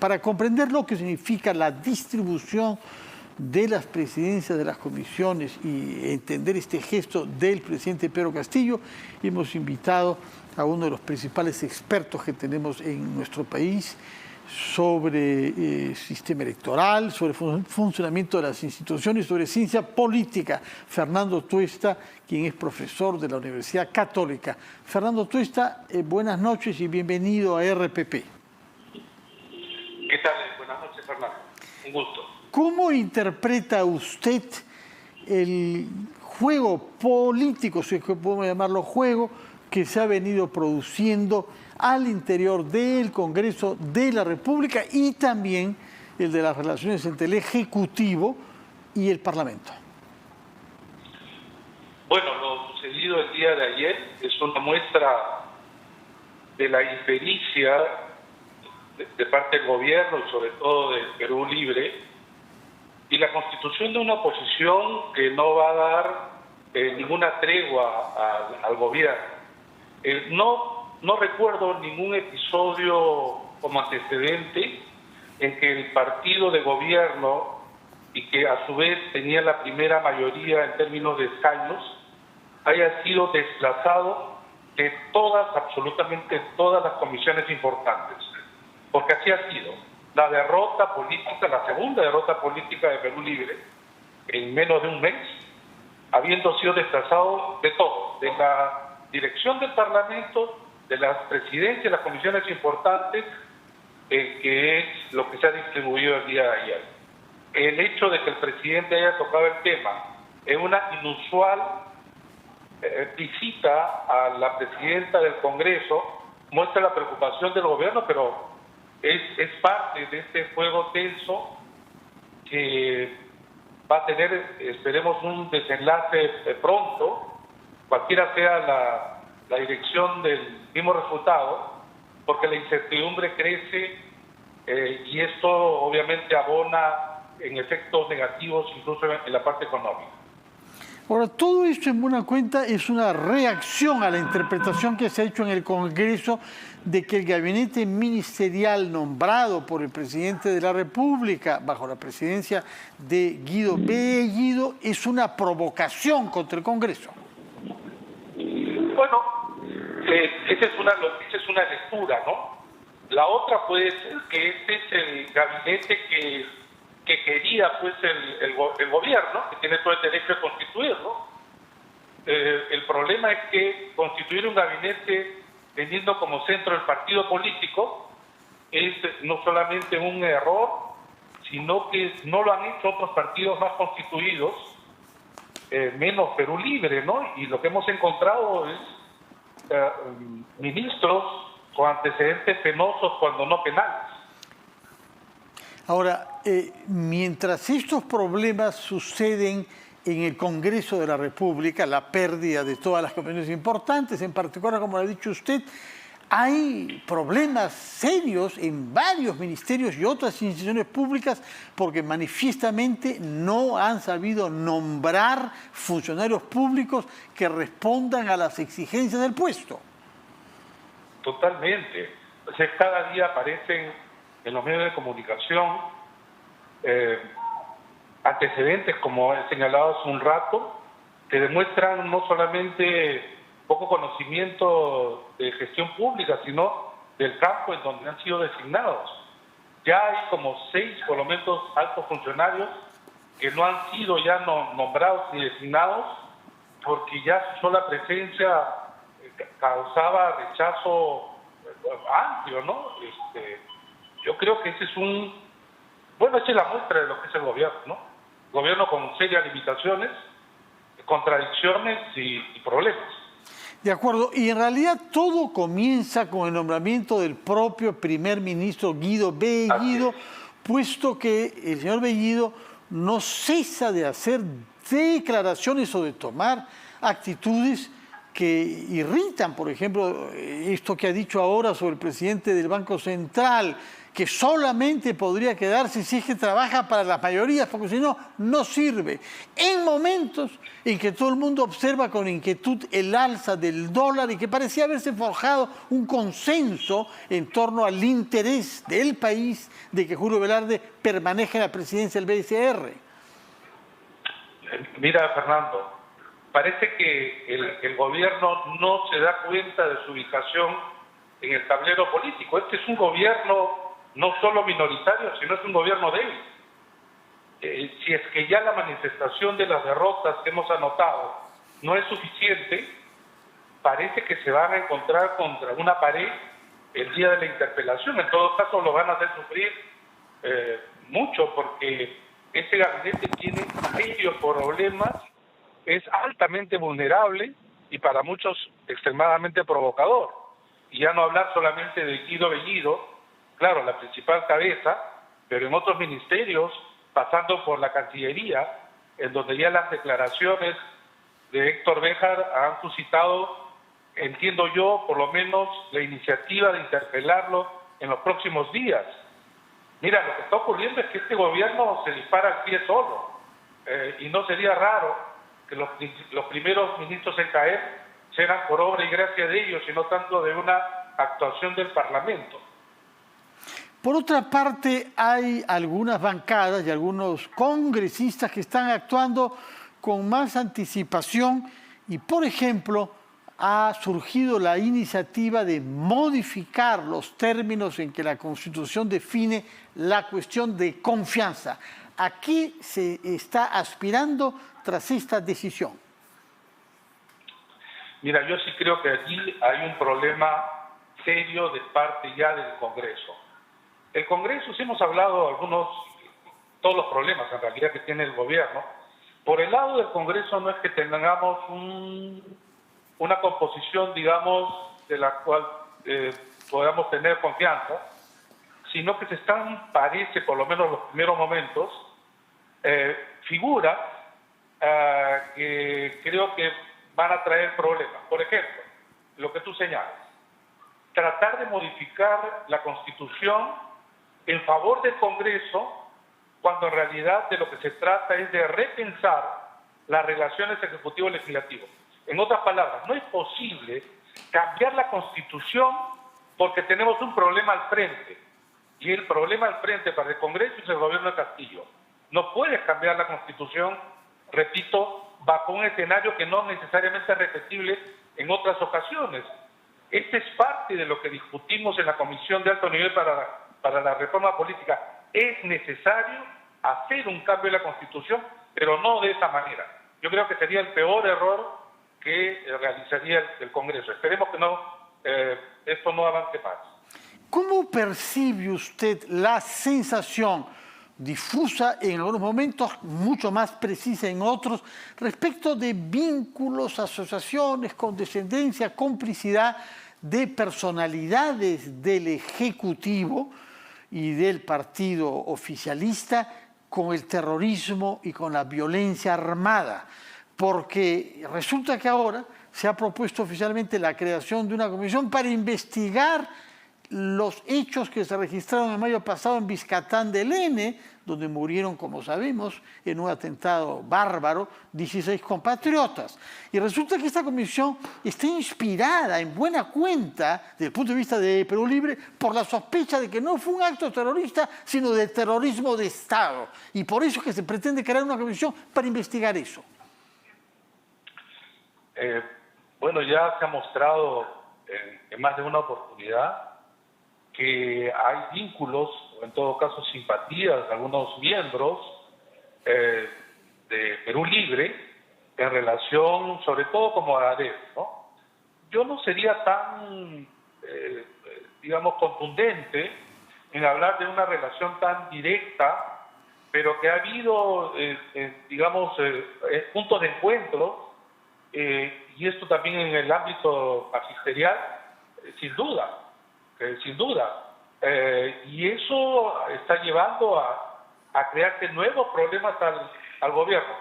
para comprender lo que significa la distribución de las presidencias de las comisiones y entender este gesto del presidente Pedro Castillo, hemos invitado a uno de los principales expertos que tenemos en nuestro país sobre sistema electoral, sobre funcionamiento de las instituciones, sobre ciencia política, Fernando Tuesta, quien es profesor de la Universidad Católica. Fernando Tuesta, buenas noches y bienvenido a RPP. ¿Qué tal? Buenas noches, Fernando. Un gusto. ¿Cómo interpreta usted el juego político, si es que podemos llamarlo juego, que se ha venido produciendo al interior del Congreso de la República y también el de las relaciones entre el Ejecutivo y el Parlamento? Bueno, lo sucedido el día de ayer es una muestra de la impericia de parte del gobierno y sobre todo del Perú Libre y la constitución de una oposición que no va a dar ninguna tregua al gobierno. No recuerdo ningún episodio como antecedente en que el partido de gobierno, y que a su vez tenía la primera mayoría en términos de escaños, haya sido desplazado de absolutamente todas las comisiones importantes. Porque así ha sido. La derrota política, la segunda derrota política de Perú Libre, en menos de un mes, habiendo sido desplazado de todo, de la dirección del Parlamento, de las presidencias, las comisiones importantes, que es lo que se ha distribuido el día de ayer. El hecho de que el presidente haya tocado el tema en una inusual visita a la presidenta del Congreso muestra la preocupación del gobierno, pero es parte de este juego tenso que va a tener, esperemos, un desenlace pronto, cualquiera sea la dirección del mismo resultado, porque la incertidumbre crece y esto obviamente abona en efectos negativos incluso en la parte económica. Ahora, todo esto en buena cuenta es una reacción a la interpretación que se ha hecho en el Congreso de que el gabinete ministerial nombrado por el presidente de la República bajo la presidencia de Guido Bellido es una provocación contra el Congreso. Bueno, esa es una lectura, ¿no? La otra puede ser que este es el gabinete que quería pues el gobierno, que tiene todo el derecho de constituirlo. El problema es que constituir un gabinete teniendo como centro el partido político es no solamente un error, sino que no lo han hecho otros partidos más constituidos, menos Perú Libre, ¿no? Y lo que hemos encontrado es ministros con antecedentes penosos cuando no penales. Ahora, mientras estos problemas suceden en el Congreso de la República, la pérdida de todas las comisiones importantes, en particular, como lo ha dicho usted, hay problemas serios en varios ministerios y otras instituciones públicas porque manifiestamente no han sabido nombrar funcionarios públicos que respondan a las exigencias del puesto. Totalmente. O sea, cada día aparecen en los medios de comunicación antecedentes, como he señalado hace un rato, que demuestran no solamente poco conocimiento de gestión pública, sino del campo en donde han sido designados. Ya hay como 6, por lo menos, altos funcionarios que no han sido ya nombrados ni designados porque ya su sola presencia causaba rechazo amplio, ¿no? Yo creo que esa es la muestra de lo que es el gobierno, ¿no? Gobierno con serias limitaciones, contradicciones y problemas. De acuerdo, y en realidad todo comienza con el nombramiento del propio primer ministro Guido Bellido, puesto que el señor Bellido no cesa de hacer declaraciones o de tomar actitudes que irritan, por ejemplo, esto que ha dicho ahora sobre el presidente del Banco Central, que solamente podría quedarse si es que trabaja para las mayorías, porque si no, no sirve. En momentos en que todo el mundo observa con inquietud el alza del dólar y que parecía haberse forjado un consenso en torno al interés del país de que Julio Velarde permanezca en la presidencia del BCR. Mira, Fernando, parece que el gobierno no se da cuenta de su ubicación en el tablero político. Este es un gobierno no solo minoritario, sino es un gobierno débil. Si es que ya la manifestación de las derrotas que hemos anotado no es suficiente, parece que se van a encontrar contra una pared el día de la interpelación. En todo caso, lo van a hacer sufrir mucho, porque este gabinete tiene serios problemas, es altamente vulnerable y para muchos extremadamente provocador. Y ya no hablar solamente de Guido Bellido, claro, la principal cabeza, pero en otros ministerios, pasando por la Cancillería, en donde ya las declaraciones de Héctor Béjar han suscitado, entiendo yo, por lo menos la iniciativa de interpelarlo en los próximos días. Mira, lo que está ocurriendo es que este gobierno se dispara al pie solo, y no sería raro que los primeros ministros en caer sean por obra y gracia de ellos, y no tanto de una actuación del Parlamento. Por otra parte, hay algunas bancadas y algunos congresistas que están actuando con más anticipación y, por ejemplo, ha surgido la iniciativa de modificar los términos en que la Constitución define la cuestión de confianza. ¿A qué se está aspirando tras esta decisión? Mira, yo sí creo que aquí hay un problema serio de parte ya del Congreso. El Congreso, sí hemos hablado todos los problemas en realidad que tiene el gobierno. Por el lado del Congreso no es que tengamos una composición, digamos, de la cual podamos tener confianza, sino que parece, por lo menos en los primeros momentos, figuras que creo que van a traer problemas. Por ejemplo, lo que tú señalas, tratar de modificar la Constitución en favor del Congreso, cuando en realidad de lo que se trata es de repensar las relaciones ejecutivo-legislativo. En otras palabras, no es posible cambiar la Constitución porque tenemos un problema al frente. Y el problema al frente para el Congreso es el gobierno de Castillo. No puedes cambiar la Constitución, repito, bajo un escenario que no necesariamente es repetible en otras ocasiones. Este es parte de lo que discutimos en la Comisión de Alto Nivel para la Reforma Política. Es necesario hacer un cambio en la Constitución, pero no de esa manera. Yo creo que sería el peor error que realizaría el Congreso. Esperemos que esto no avance más. ¿Cómo percibe usted la sensación difusa en algunos momentos, mucho más precisa en otros, respecto de vínculos, asociaciones, condescendencia, complicidad de personalidades del Ejecutivo y del partido oficialista con el terrorismo y con la violencia armada? Porque resulta que ahora se ha propuesto oficialmente la creación de una comisión para investigar los hechos que se registraron en mayo pasado en Vizcatán del N, donde murieron, como sabemos, en un atentado bárbaro, 16 compatriotas. Y resulta que esta comisión está inspirada en buena cuenta, desde el punto de vista de Perú Libre, por la sospecha de que no fue un acto terrorista, sino de terrorismo de Estado. Y por eso es que se pretende crear una comisión para investigar eso. Bueno, ya se ha mostrado en más de una oportunidad que hay vínculos, o en todo caso simpatías de algunos miembros de Perú Libre en relación, sobre todo como a ADEF, ¿no? Yo no sería tan, digamos, contundente en hablar de una relación tan directa, pero que ha habido, digamos, puntos de encuentro, y esto también en el ámbito magisterial, sin duda. Sin duda. Y eso está llevando a crearse nuevos problemas al gobierno.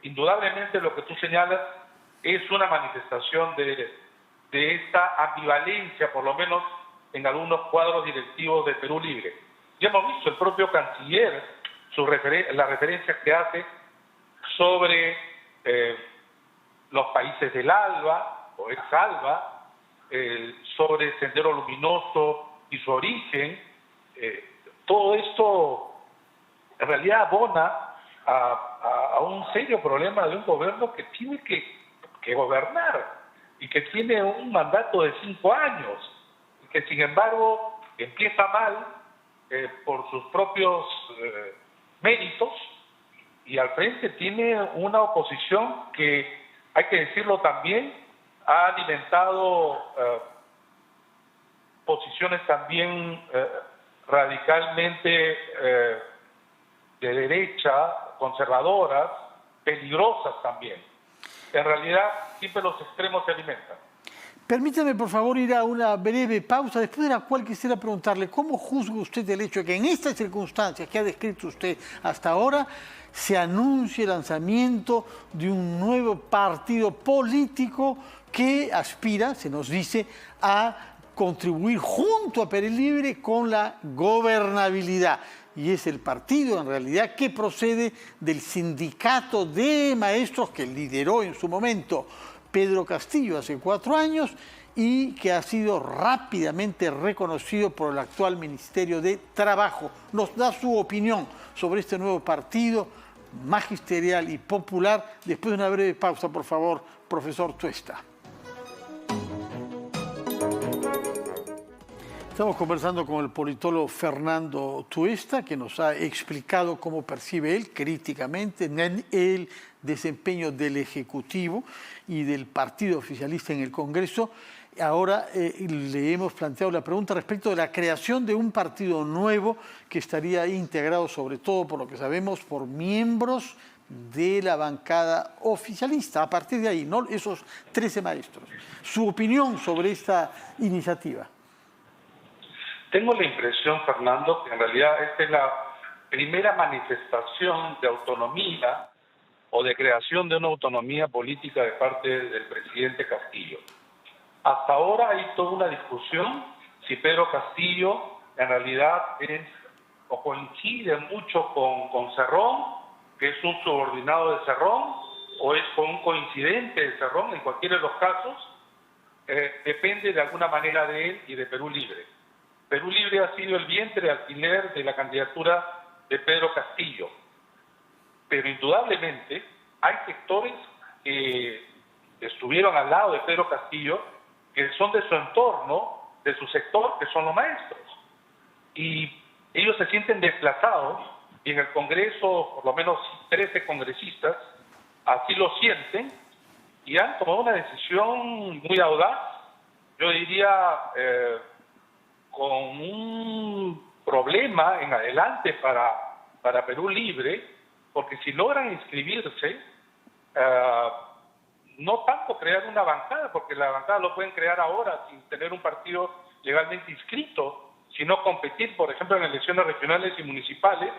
Indudablemente lo que tú señalas es una manifestación de esta ambivalencia, por lo menos en algunos cuadros directivos de Perú Libre. Ya hemos visto el propio canciller, la referencia que hace sobre los países del ALBA o ex-ALBA, sobre Sendero Luminoso y su origen. Todo esto en realidad abona a un serio problema de un gobierno que tiene que gobernar y que tiene un mandato de 5 años, y que sin embargo empieza mal por sus propios méritos, y al frente tiene una oposición que, hay que decirlo también, ha alimentado posiciones también radicalmente de derecha, conservadoras, peligrosas también. En realidad, siempre los extremos se alimentan. Permítame, por favor, ir a una breve pausa, después de la cual quisiera preguntarle cómo juzga usted el hecho de que en estas circunstancias que ha descrito usted hasta ahora se anuncie el lanzamiento de un nuevo partido político que aspira, se nos dice, a contribuir junto a Perú Libre con la gobernabilidad. Y es el partido, en realidad, que procede del sindicato de maestros que lideró en su momento Pedro Castillo hace 4 años y que ha sido rápidamente reconocido por el actual Ministerio de Trabajo. Nos da su opinión sobre este nuevo partido magisterial y popular después de una breve pausa, por favor, profesor Tuesta. Estamos conversando con el politólogo Fernando Tuesta, que nos ha explicado cómo percibe él críticamente el desempeño del Ejecutivo y del partido oficialista en el Congreso. Ahora le hemos planteado la pregunta respecto de la creación de un partido nuevo que estaría integrado, sobre todo por lo que sabemos, por miembros de la bancada oficialista. A partir de ahí, ¿no? Esos 13 maestros. Su opinión sobre esta iniciativa. Tengo la impresión, Fernando, que en realidad esta es la primera manifestación de autonomía o de creación de una autonomía política de parte del presidente Castillo. Hasta ahora hay toda una discusión si Pedro Castillo en realidad es o coincide mucho con Cerrón, que es un subordinado de Cerrón, o es con un coincidente de Cerrón. En cualquiera de los casos, depende de alguna manera de él y de Perú Libre. Perú Libre ha sido el vientre de alquiler de la candidatura de Pedro Castillo. Pero indudablemente hay sectores que estuvieron al lado de Pedro Castillo, que son de su entorno, de su sector, que son los maestros. Y ellos se sienten desplazados, y en el Congreso, por lo menos 13 congresistas, así lo sienten, y han tomado una decisión muy audaz, yo diría, con un problema en adelante para Perú Libre, porque si logran inscribirse, no tanto crear una bancada, porque la bancada lo pueden crear ahora sin tener un partido legalmente inscrito, sino competir, por ejemplo, en elecciones regionales y municipales,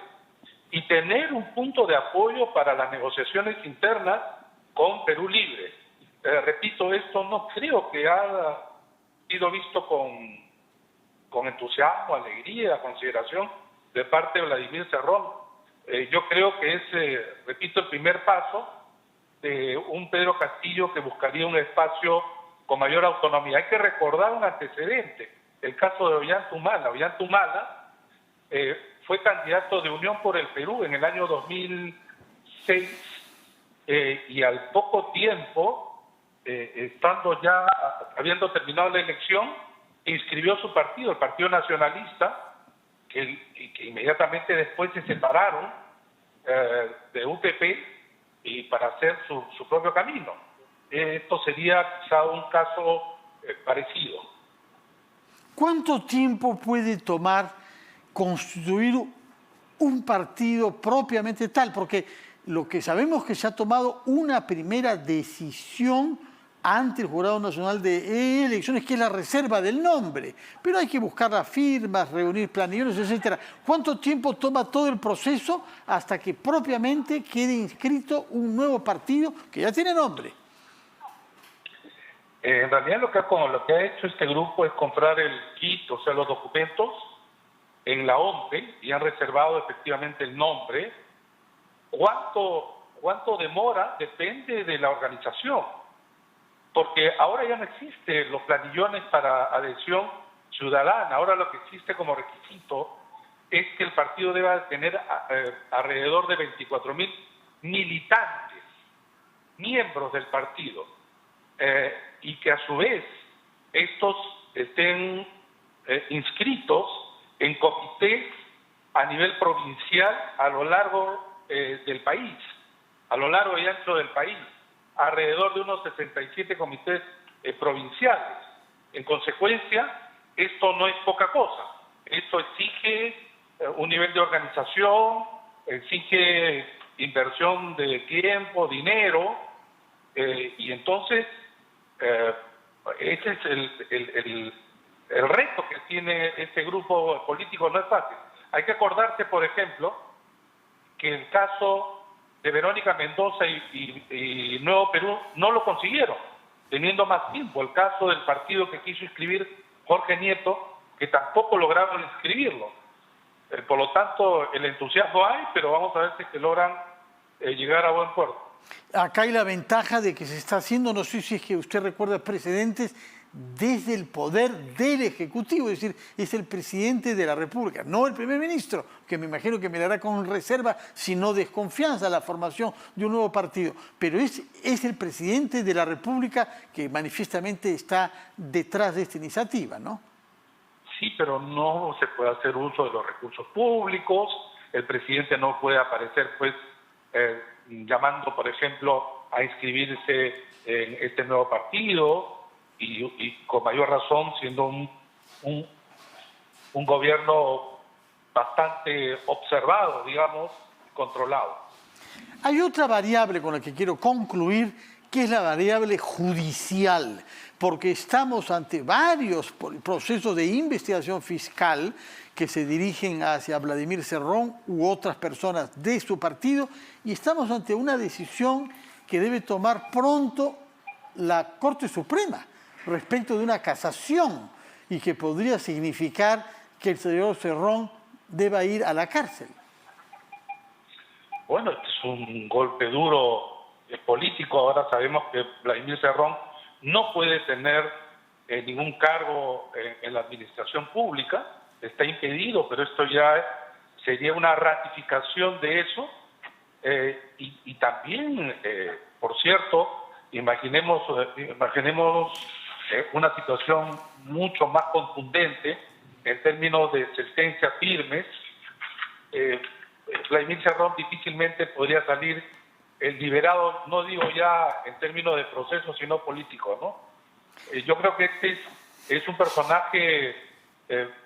y tener un punto de apoyo para las negociaciones internas con Perú Libre. Repito, esto no creo que haya sido visto con entusiasmo, alegría, consideración de parte de Vladimir Cerrón. Yo creo que es, repito, el primer paso de un Pedro Castillo que buscaría un espacio con mayor autonomía. Hay que recordar un antecedente, el caso de Ollanta Humala. Ollanta Humala fue candidato de Unión por el Perú en el año 2006 y al poco tiempo, estando ya, habiendo terminado la elección, inscribió su partido, el Partido Nacionalista, que inmediatamente después se separaron de UPP y para hacer su propio camino. Esto sería quizá un caso parecido. ¿Cuánto tiempo puede tomar constituir un partido propiamente tal? Porque lo que sabemos es que se ha tomado una primera decisión ante el Jurado Nacional de Elecciones, que es la reserva del nombre. Pero hay que buscar las firmas, reunir planillones, etc. ¿Cuánto tiempo toma todo el proceso hasta que propiamente quede inscrito un nuevo partido que ya tiene nombre? En realidad lo que ha hecho este grupo es comprar el kit, o sea, los documentos en la OMPE, y han reservado efectivamente el nombre. ¿Cuánto demora? Depende de la organización, porque ahora ya no existen los planillones para adhesión ciudadana. Ahora lo que existe como requisito es que el partido deba tener alrededor de 24.000 militantes, miembros del partido, y que a su vez estos estén inscritos en comités a nivel provincial a lo largo del país, a lo largo y ancho del país, alrededor de unos 67 comités provinciales. En consecuencia, esto no es poca cosa. Esto exige un nivel de organización, exige inversión de tiempo, dinero, y entonces ese es el reto que tiene este grupo político. No es fácil. Hay que acordarse, por ejemplo, que el caso de Verónica Mendoza y Nuevo Perú no lo consiguieron, teniendo más tiempo. El caso del partido que quiso inscribir Jorge Nieto, que tampoco lograron inscribirlo. Por lo tanto, el entusiasmo hay, pero vamos a ver si es que logran llegar a buen puerto. Acá hay la ventaja de que se está haciendo, no sé si es que usted recuerda precedentes, desde el poder del Ejecutivo, es decir, es el presidente de la República, no el primer ministro, que me imagino que mirará con reserva, sino desconfianza, la formación de un nuevo partido. Pero es el presidente de la República que manifiestamente está detrás de esta iniciativa, ¿no? Sí, pero no se puede hacer uso de los recursos públicos. El presidente no puede aparecer, pues, llamando, por ejemplo, a inscribirse en este nuevo partido, y con mayor razón siendo un gobierno bastante observado, digamos, controlado. Hay otra variable con la que quiero concluir, que es la variable judicial, porque estamos ante varios procesos de investigación fiscal que se dirigen hacia Vladimir Cerrón u otras personas de su partido, y estamos ante una decisión que debe tomar pronto la Corte Suprema respecto de una casación, y que podría significar que el señor Cerrón deba ir a la cárcel. Bueno, este es un golpe duro político. Ahora sabemos que Vladimir Cerrón no puede tener ningún cargo en la administración pública, está impedido, pero esto ya sería una ratificación de eso. Y también, por cierto, imaginemos una situación mucho más contundente en términos de sentencias firmes. Vladimir Cerrón difícilmente podría salir liberado, no digo ya en términos de proceso, sino político, ¿no? Yo creo que este es un personaje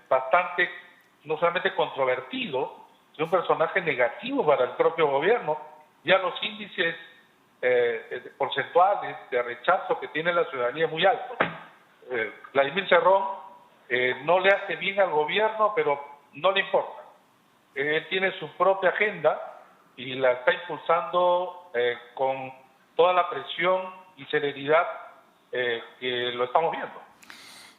bastante, no solamente controvertido, sino un personaje negativo para el propio gobierno. Ya los índices porcentuales de rechazo que tiene la ciudadanía es muy alto. Vladimir Cerrón no le hace bien al gobierno, pero no le importa. Él tiene su propia agenda y la está impulsando con toda la presión y celeridad que lo estamos viendo.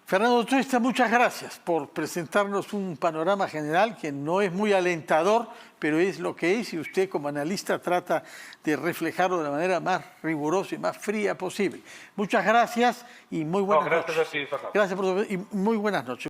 Fernando Truesta, muchas gracias por presentarnos un panorama general que no es muy alentador, pero es lo que es, y usted como analista trata de reflejarlo de la manera más rigurosa y más fría posible. Muchas gracias y muy buenas noches. Gracias a ti, Fernando. Gracias por y muy buenas noches.